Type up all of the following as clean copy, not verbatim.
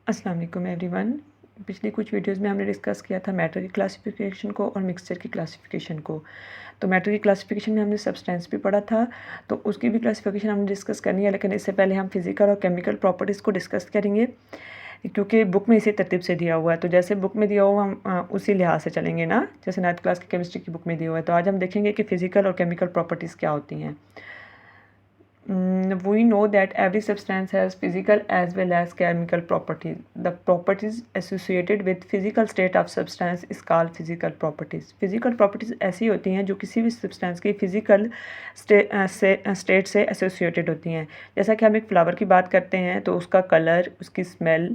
अस्सलाम वालेकुम एवरीवन। पिछली कुछ वीडियोस में हमने डिस्कस किया था मैटर की क्लासिफिकेशन को और मिक्सचर की क्लासिफिकेशन को। तो मैटर की क्लासिफिकेशन में हमने सब्सटेंस भी पढ़ा था, तो उसकी भी क्लासिफिकेशन हमने डिस्कस करनी है, लेकिन इससे पहले हम फिजिकल और केमिकल प्रॉपर्टीज़ को डिस्कस करेंगे, क्योंकि बुक में इसी तरतीब से दिया हुआ है। तो जैसे बुक में दिया हुआ हम उसी लिहाज से चलेंगे ना, जैसे 9th क्लास की केमिस्ट्री की बुक में दिया हुआ है। तो आज हम देखेंगे कि फ़िज़िकल और केमिकल प्रॉपर्टीज़ क्या होती हैं। We know that every substance has physical as well as chemical properties. The properties associated with physical state of substance is called physical properties. Physical properties ऐसी होती हैं जो किसी भी substance की physical state से associated होती हैं। जैसा कि हम एक फ्लावर की बात करते हैं तो उसका कलर, उसकी स्मेल,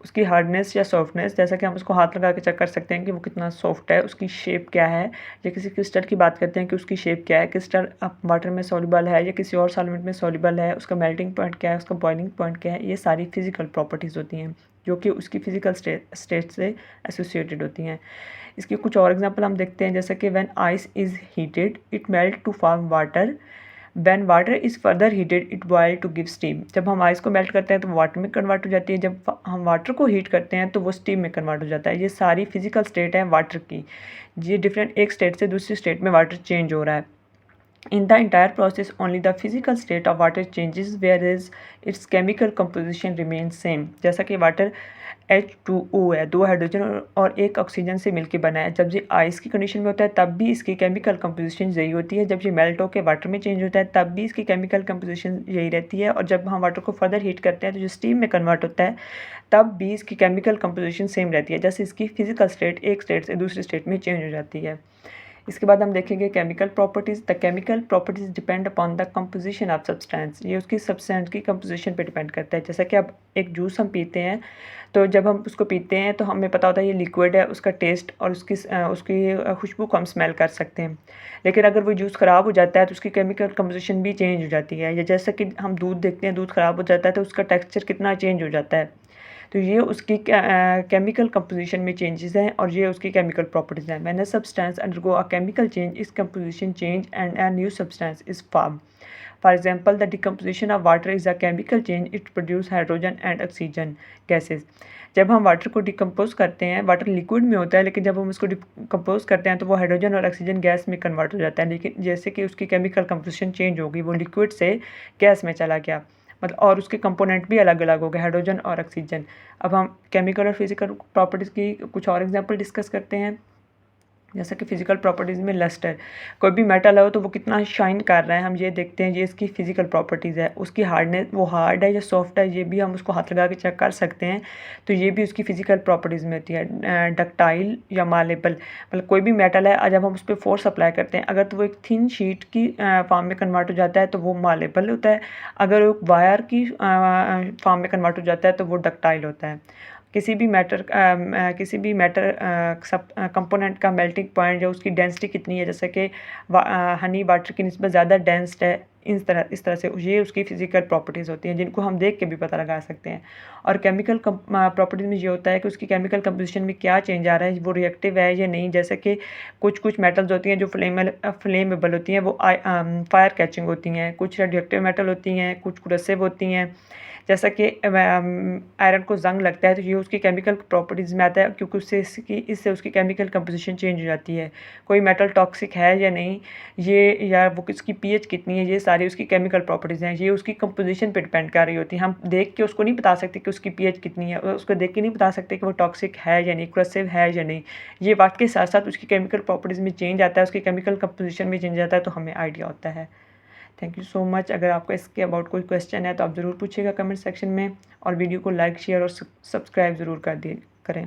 उसकी हार्डनेस या सॉफ्टनेस, जैसा कि हम उसको हाथ लगा के चेक कर सकते हैं कि वो कितना सॉफ्ट है, उसकी शेप क्या है, या किसी क्रिस्टल की बात करते हैं कि उसकी शेप क्या है, क्रिस्टल अब वाटर में सॉल्युबल है या किसी और सॉल्वेंट में सॉल्युबल है, उसका मेल्टिंग पॉइंट क्या है, उसका बॉइलिंग पॉइंट क्या है। ये सारी फिजिकल प्रॉपर्टीज़ होती हैं जो कि उसकी फिजिकल स्टेट से एसोसिएटेड होती हैं। इसके कुछ और एग्जांपल हम देखते हैं, जैसे कि when ice is heated it melt to form water, when water is further heated it boil to give steam. जब हम आइस को मेल्ट करते हैं तो वाटर में कन्वर्ट हो जाती है, जब हम वाटर को हीट करते हैं तो वो स्टीम में कन्वर्ट हो जाता है। ये सारी फिजिकल स्टेट है वाटर की। ये डिफरेंट एक स्टेट से दूसरी स्टेट में वाटर चेंज हो रहा है। In the entire process, only the physical state of water changes, whereas its chemical composition remains same. जैसा कि वाटर H2O है, 2 हाइड्रोजन और 1 ऑक्सीजन से मिलकर बना है। जब ये आइस की कंडीशन में होता है तब भी इसकी केमिकल कंपोजिशन यही होती है। जब ये मेल्ट होकर वाटर में चेंज होता है तब भी इसकी केमिकल कंपोजिशन यही रहती है। और जब हम वाटर को फर्दर हीट करते हैं तो जो स्टीम में कन्वर्ट होता है तब भी इसकी केमिकल कंपोजिशन सेम रहती है। जैसे इसकी फिजिकल स्टेट एक स्टेट से दूसरी स्टेट में चेंज हो जाती है। इसके बाद हम देखेंगे chemical properties. The chemical properties depend upon the composition of substance. ये उसकी सब्सटेंस की कंपोजिशन पे डिपेंड करता है। जैसा कि अब एक जूस हम पीते हैं तो जब हम उसको पीते हैं तो हमें पता होता है ये लिक्विड है, उसका टेस्ट और उसकी खुशबू को हम स्मेल कर सकते हैं। लेकिन अगर वो जूस ख़राब हो जाता है तो उसकी केमिकल कंपोजिशन भी चेंज हो जाती है। या जैसा कि हम दूध देखते हैं, दूध ख़राब हो जाता है तो उसका टेक्सचर कितना चेंज हो जाता है। तो ये उसकी केमिकल कंपोजिशन में चेंजेस हैं और ये उसकी केमिकल प्रॉपर्टीज़ हैं। When a substance undergo a chemical change its composition change and a new substance is form. For example the decomposition of water is a chemical change, it produce hydrogen and oxygen gases. जब हम water को decompose करते हैं, water liquid में होता है, लेकिन जब हम उसको डिकम्पोज करते हैं तो वो हाइड्रोजन और ऑक्सीजन गैस में कन्वर्ट हो जाता है। लेकिन जैसे कि उसकी केमिकल कंपोजिशन चेंज हो गई, वो लिक्विड से गैस में चला गया, मतलब और उसके कंपोनेंट भी अलग अलग हो गए, हाइड्रोजन और ऑक्सीजन। अब हम केमिकल और फिजिकल प्रॉपर्टीज़ की कुछ और एग्जांपल डिस्कस करते हैं। जैसा कि फिजिकल प्रॉपर्टीज़ में लस्टर, कोई भी मेटल हो तो वो कितना शाइन कर रहा है हम ये देखते हैं, ये इसकी फिजिकल प्रॉपर्टीज़ है। उसकी हार्डनेस, वो हार्ड है या सॉफ्ट है, ये भी हम उसको हाथ लगा के चेक कर सकते हैं। तो ये भी उसकी फिजिकल प्रॉपर्टीज़ में होती है। डक्टाइल या मालेबल, मतलब कोई भी मेटल है जब हम उस पर फोर्स अप्लाई करते हैं, अगर तो वो एक थिन शीट की फॉर्म में कन्वर्ट हो जाता है तो वो मालेबल होता है। अगर वो वायर की फॉर्म में कन्वर्ट हो जाता है तो वो डक्टाइल होता है। किसी भी मैटर सब कंपोनेंट का मेल्टिंग पॉइंट या उसकी डेंसिटी कितनी है, जैसे कि हनी वाटर की निस्बत ज़्यादा डेंस्ड है, इस तरह से ये उसकी फिजिकल प्रॉपर्टीज़ होती हैं जिनको हम देख के भी पता लगा सकते हैं। और केमिकल प्रॉपर्टीज़ में ये होता है कि उसकी केमिकल कंपोजिशन में क्या चेंज आ रहा है, वो रिएक्टिव है या नहीं। जैसे कि कुछ मेटल्स होती हैं जो फ्लेमेबल होती हैं, वो फायर कैचिंग होती हैं। कुछ रेडियोएक्टिव मेटल होती हैं, कुछ कुरेसिव होती हैं। जैसा कि आयरन को जंग लगता है तो ये उसकी केमिकल प्रॉपर्टीज़ में आता है, क्योंकि इससे उसकी केमिकल कंपोजिशन चेंज हो जाती है। कोई मेटल टॉक्सिक है या नहीं, ये या वो इसकी पीएच कितनी है, ये सारी उसकी केमिकल प्रॉपर्टीज़ हैं। ये उसकी कंपोजिशन पे डिपेंड कर रही होती है। हम देख के उसको नहीं बता सकते कि उसकी पीएच कितनी है, और उसको देख के नहीं बता सकते कि वो टॉक्सिक है या नहीं, क्रोसिव है या नहीं। ये वक्त के साथ साथ उसकी केमिकल प्रॉपर्टीज़ में चेंज आता है, उसकी केमिकल कंपोजिशन में चेंज आता है, तो हमें आइडिया होता है। Thank you so much. अगर आपको इसके अबाउट कोई क्वेश्चन है तो आप ज़रूर पूछिएगा कमेंट सेक्शन में, और वीडियो को लाइक, शेयर और सब्सक्राइब ज़रूर करें।